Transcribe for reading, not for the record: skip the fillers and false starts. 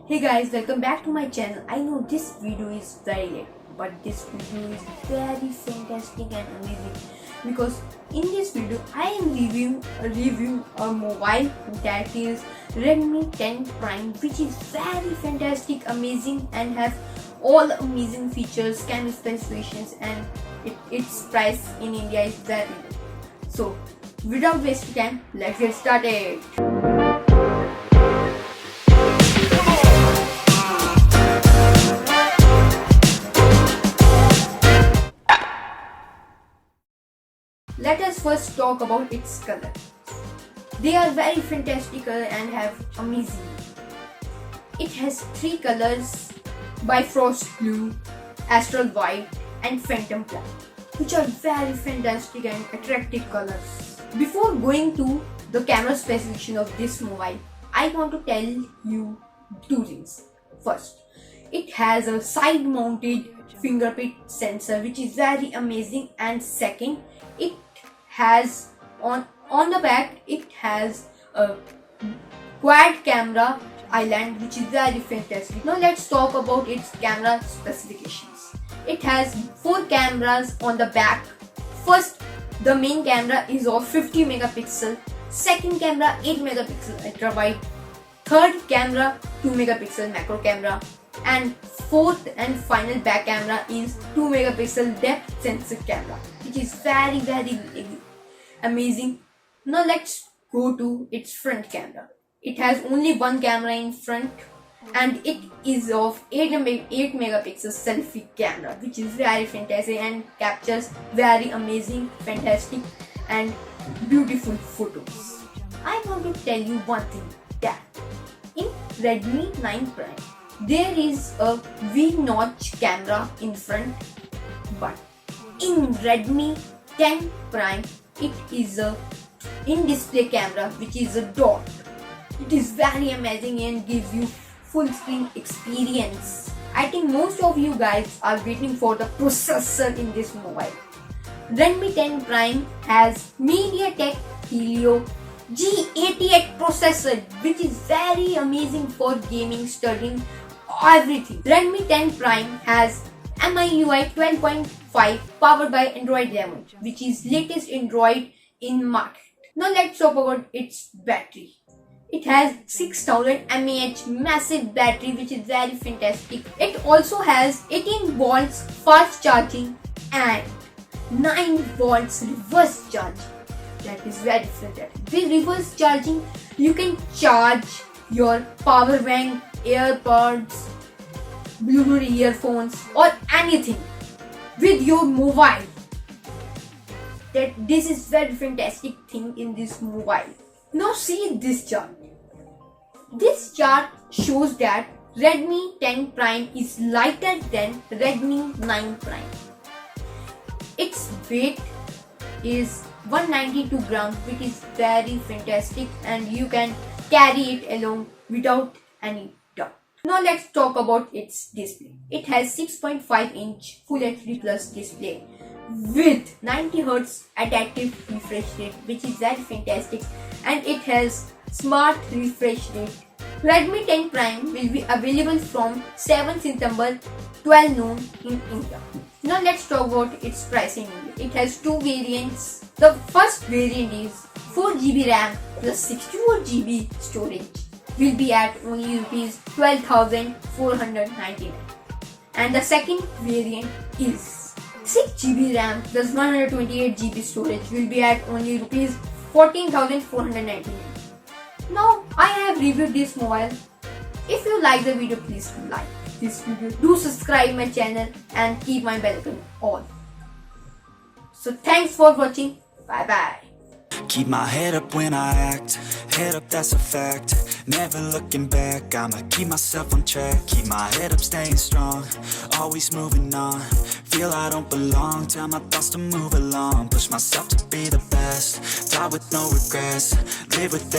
Hey guys, welcome back to my channel. I know this video is very late, but this video is very fantastic and amazing because in this video I am reviewing a mobile that is Redmi 10 Prime, which is very fantastic, amazing and have all amazing features, camera specifications, and its price in India is very low. So without wasting time, let's get started. Let us first talk about its color. They are very fantastical and have amazing. It has three colors: Bifrost Blue, Astral White and Phantom Black, which are very fantastic and attractive colors. Before going to the camera specification of this mobile, I want to tell you two things. First, it has a side mounted fingerprint sensor which is very amazing, and second, it has on the back it has a quad camera island which is very fantastic. Now let's talk about its camera specifications. It has 4 cameras on the back. First, the main camera is of 50 megapixel, second camera 8 megapixel ultra wide, third camera 2 megapixel macro camera, and fourth and final back camera is 2 megapixel depth sensor camera, which is very amazing. Now let's go to its front camera. It has only one camera in front and it is of 8 megapixel selfie camera, which is very fantastic and captures very amazing, fantastic and beautiful photos. I want to tell you one thing, that in Redmi 9 Prime there is a V-notch camera in front, but in Redmi 10 Prime it is a in-display camera which is a dot. It is very amazing and gives you full screen experience. I think most of you guys are waiting for the processor in this mobile. Redmi 10 Prime has MediaTek Helio G88 processor, which is very amazing for gaming, studying, everything. Redmi 10 Prime has MIUI 12.5 powered by Android 11, which is latest Android in market. Now let's talk about its battery. It has 6000 mAh massive battery, which is very fantastic. It also has 18 volts fast charging and 9 volts reverse charging. That is very fantastic. With reverse charging, you can charge your power bank, AirPods, Bluetooth earphones or anything with your mobile. This is very fantastic thing in this mobile. Now see this chart. This chart shows that Redmi 10 Prime is lighter than Redmi 9 Prime. Its weight is 192 grams, which is very fantastic and you can carry it along without any doubt. Now let's talk about its display. It has 6.5 inch Full HD Plus display with 90 Hz adaptive refresh rate, which is very fantastic, and it has smart refresh rate. Redmi 10 Prime will be available from 7 September 12 noon in India. Now let's talk about its price in India. It has two variants. The first variant is 4GB RAM plus 64GB storage, will be at only Rs 12,499, and the second variant is 6GB RAM plus 128GB storage, will be at only Rs 14,499. Now I have reviewed this mobile. If you like the video, please like this video, do subscribe my channel and keep my bell icon on. So thanks for watching. Bye bye. Keep my head up when I act, head up, that's a fact. Never looking back, I'ma keep myself on track. Keep my head up, staying strong, always moving on. Feel I don't belong, tell my thoughts to move along. Push myself to be the best, die with no regrets, live with